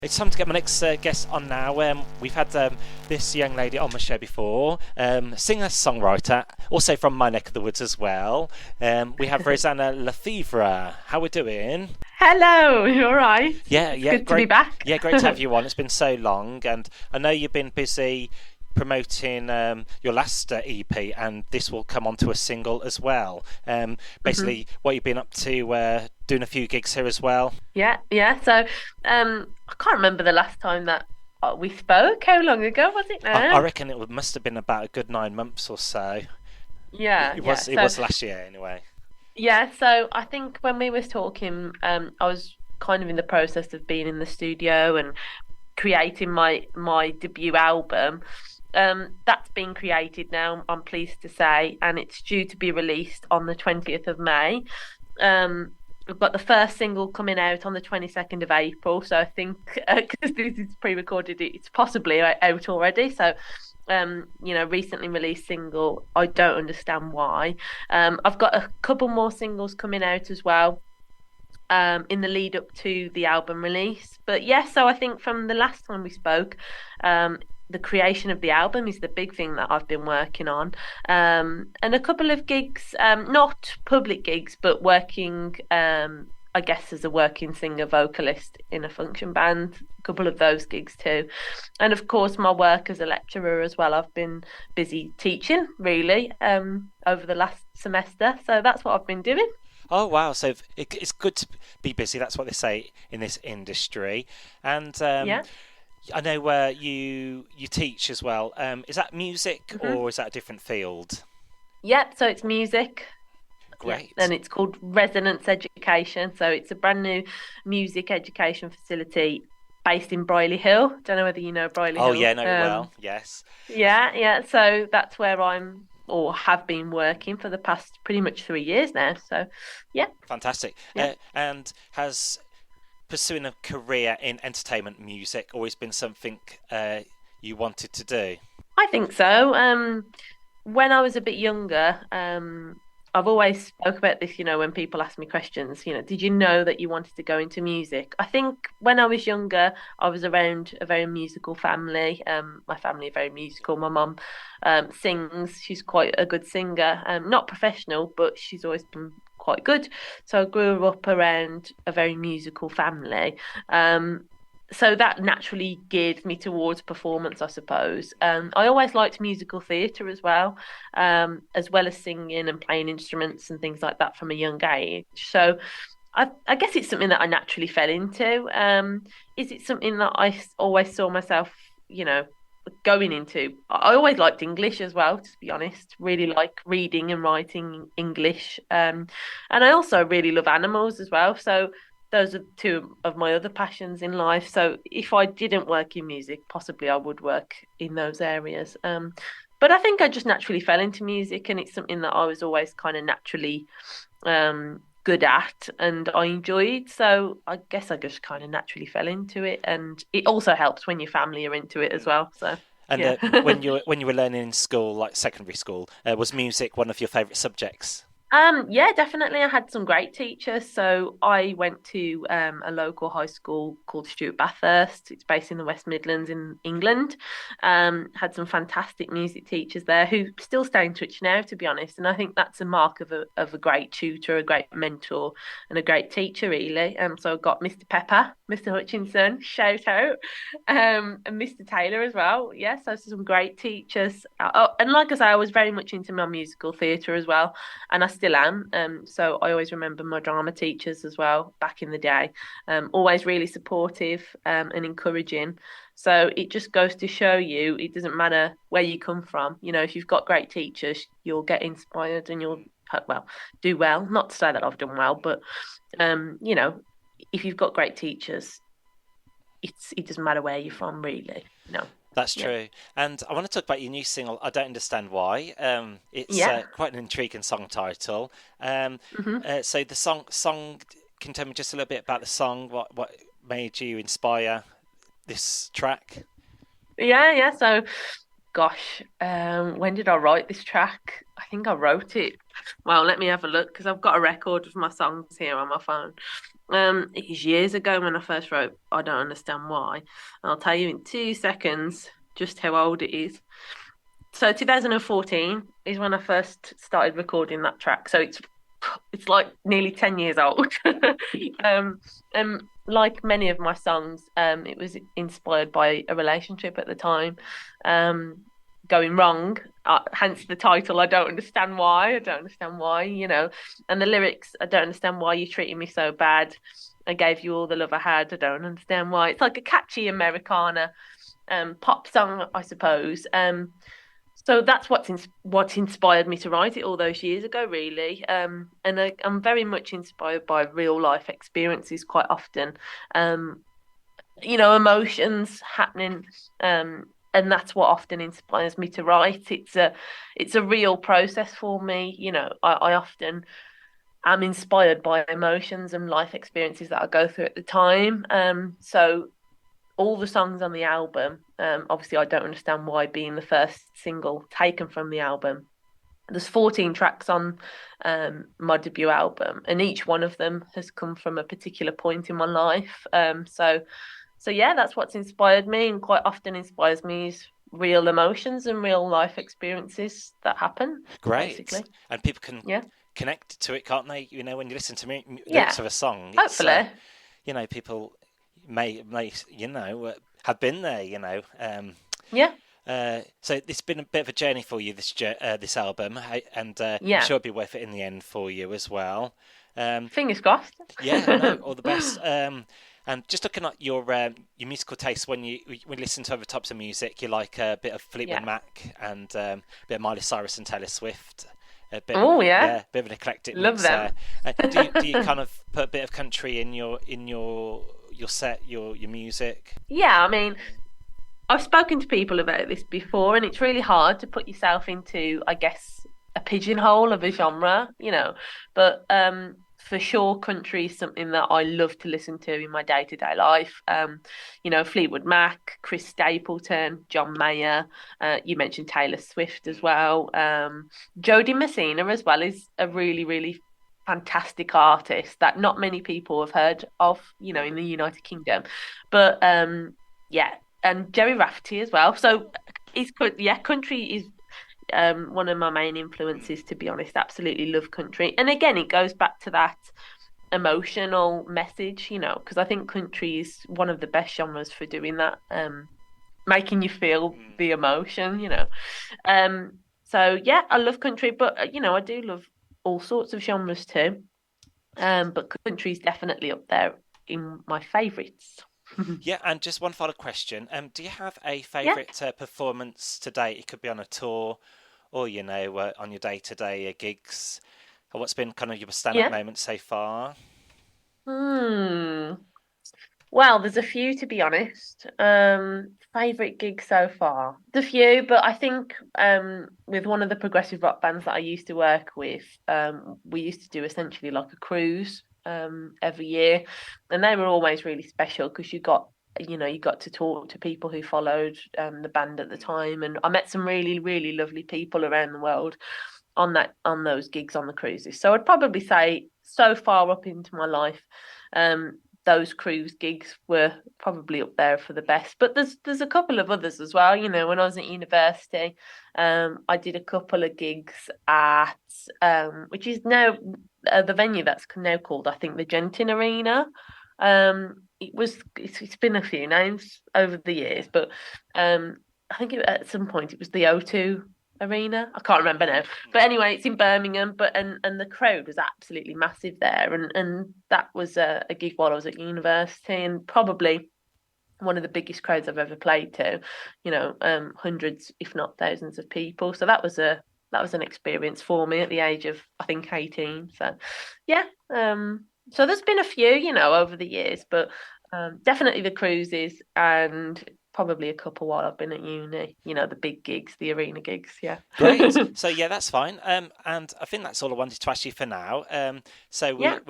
It's time to get my next guest on now. We've had this young lady on the show before, singer, songwriter, also from my neck of the woods as well. We have Rosanna Lefevre. How we doing? Hello, you all right? Yeah, It's yeah, good to be great. back. Yeah, great to have you on. It's been so long, and I know you've been busy promoting your last EP, and this will come onto a single as well. hmm Basically, what you've been up to, doing a few gigs here as well. Yeah, yeah. So, I can't remember the last time that we spoke. How long ago was it I now? reckon must have been about a good 9 months or so. Yeah, It yeah. was it So, was last year anyway. yeah. So I think when we was talking, I was kind of in the process of being in the studio and creating my debut album. That's been created now, I'm pleased to say, and it's due to be released on the 20th of May. We've got the first single coming out on the 22nd of April, so I think because this is pre-recorded, it's possibly out already. So, recently released single. I don't understand why. I've got a couple more singles coming out as well in the lead up to the album release. But yes, so I think from the last time we spoke, um, the creation of the album is the big thing that I've been working on. And a couple of gigs, not public gigs, but working, I guess, as a working singer vocalist in a function band. A couple of those gigs too. And of course, my work as a lecturer as well. I've been busy teaching really over the last semester. So that's what I've been doing. Oh wow! So it's good to be busy. That's what they say in this industry. And Yeah. I know you teach as well. Is that music hmm or is that a different field? Yep, so it's music. Yeah, Great. and it's called Resonance Education. So it's a brand new music education facility based in Brierley Hill. Don't know whether you know Brierley Oh Hill. yeah, know it well. Yes, Yeah, yeah. So that's where I'm or have been working for the past pretty much 3 years now. So yeah, fantastic. yeah. And has pursuing a career in entertainment music always been something you wanted to do? I think so. When I was a bit younger, I've always spoke about this, when people ask me questions, did you know that you wanted to go into music? I think when I was younger, I was around a very musical family. My family are very musical. My mum sings. She's quite a good singer. Not professional, but she's always been quite good. So I grew up around a very musical family. Um, so that naturally geared me towards performance, I suppose. I always liked musical theatre as well as singing and playing instruments and things like that from a young age. So I guess it's something that I naturally fell into. Is it something that always saw myself, you know, going into? I always liked English as well, to be honest. Really like reading and writing English. And I also really love animals as well. So those are two of my other passions in life. So if I didn't work in music, possibly I would work in those areas. But I think I just naturally fell into music, and it's something that I was always kind of naturally good at and I enjoyed. So I guess I just kind of naturally fell into it, and it also helps when your family are into it as well. So And yeah. when you were learning in school, like secondary school, was music one of your favourite subjects? Yeah, definitely. I had some great teachers. So I went to a local high school called Stuart Bathurst. It's based in the West Midlands in England. Had some fantastic music teachers there who still stay in touch now, to be honest. And I think that's a mark of a great tutor, a great mentor, and a great teacher, really. So I got Mr. Pepper, Mr. Hutchinson, shout out, and Mr. Taylor as well. Yes, so some great teachers. Oh, and like I say, I was very much into my musical theatre as well, and I still am. So I always remember my drama teachers as well back in the day. Always really supportive and encouraging. So it just goes to show you it doesn't matter where you come from. If you've got great teachers, you'll get inspired and you'll well do well. Not to say that I've done well, but um, you know, if you've got great teachers, it doesn't matter where you're from, really. That's Yeah, true. And I want to talk about your new single, I Don't Understand Why. It's yeah. quite an intriguing song title. hmm So the song, can you tell me just a little bit about the song? What made you inspire this track? Yeah, yeah. So gosh, when did I write this track? I think I wrote it. Well, let me have a look because I've got a record of my songs here on my phone. It was years ago when I first wrote I Don't Understand Why. I'll tell you in 2 seconds just how old it is. So 2014 is when I first started recording that track. So it's like nearly 10 years old. um, and like many of my songs, it was inspired by a relationship at the time, um, going wrong. Hence the title. I don't understand why. I don't understand why. And the lyrics. I don't understand why you're treating me so bad. I gave you all the love I had. I don't understand why. It's like a catchy Americana pop song, I suppose. So that's what inspired me to write it all those years ago, really. And I'm very much inspired by real life experiences quite often. Um, Emotions happening. And that's what often inspires me to write. It's a real process for me. I often am inspired by emotions and life experiences that I go through at the time. So all the songs on the album, obviously I don't understand why being the first single taken from the album. There's 14 tracks on my debut album, and each one of them has come from a particular point in my life. So yeah, that's what's inspired me, and quite often inspires me is real emotions and real life experiences that happen, Great. basically. And people can Yeah, connect to it, can't they? When you listen to yeah. lyrics of a song, it's Hopefully, people may have been there. yeah, So it's been a bit of a journey for you, this album, and I'm yeah. sure it'll be worth it in the end for you as well. Um, Fingers crossed. yeah, no, all the best. And just looking at your musical taste, when you listen to other types of music, you like a bit of Fleetwood Yeah. Mac and a bit of Miley Cyrus and Taylor Swift. Oh yeah, Yeah, bit of an eclectic love mix them. there. Do you kind of put a bit of country in your set, your music? Yeah, I mean, I've spoken to people about this before, and it's really hard to put yourself into, I guess, a pigeonhole of a genre, But for sure, country is something that I love to listen to in my day-to-day life. Fleetwood Mac, Chris Stapleton, John Mayer. You mentioned Taylor Swift as well. Jodie Messina as well is a really, really fantastic artist that not many people have heard of, in the United Kingdom. But yeah, and Jerry Rafferty as well. So it's good. Yeah, country is one of my main influences, to be honest. Absolutely love country. And again, it goes back to that emotional message, because I think country is one of the best genres for doing that, making you feel the emotion. So yeah, I love country, but I do love all sorts of genres too. But country is definitely up there in my favourites. Yeah, and just one final question. Do you have a Yeah, favourite performance to date? It could be on a tour, or on your day-to-day gigs. Or what's been kind of your stand-up yeah. moment so far? Hmm. Well, there's a few to be honest. Favorite gig so far. The few, but I think with one of the progressive rock bands that I used to work with, we used to do essentially like a cruise every year, and they were always really special because you got to talk to people who followed the band at the time, and I met some really really lovely people around the world on those gigs on the cruises. So I'd probably say so far up into my life, um, those cruise gigs were probably up there for the best. But there's a couple of others as well. When I was at university, I did a couple of gigs at which is now the venue that's now called, I think, the Genting Arena. It's been a few names over the years, but I think at some point it was the O2 Arena. I can't remember now. But anyway, it's in Birmingham. But and the crowd was absolutely massive there, and that was a gig while I was at university, and probably one of the biggest crowds I've ever played to. Hundreds, if not thousands, of people. So that was an experience for me at the age of, I think, 18. So yeah. So there's been a few, over the years, but definitely the cruises and probably a couple while I've been at uni. The big gigs, the arena gigs. Yeah. Great. So yeah, that's fine. And I think that's all I wanted to ask you for now. So Yeah. we're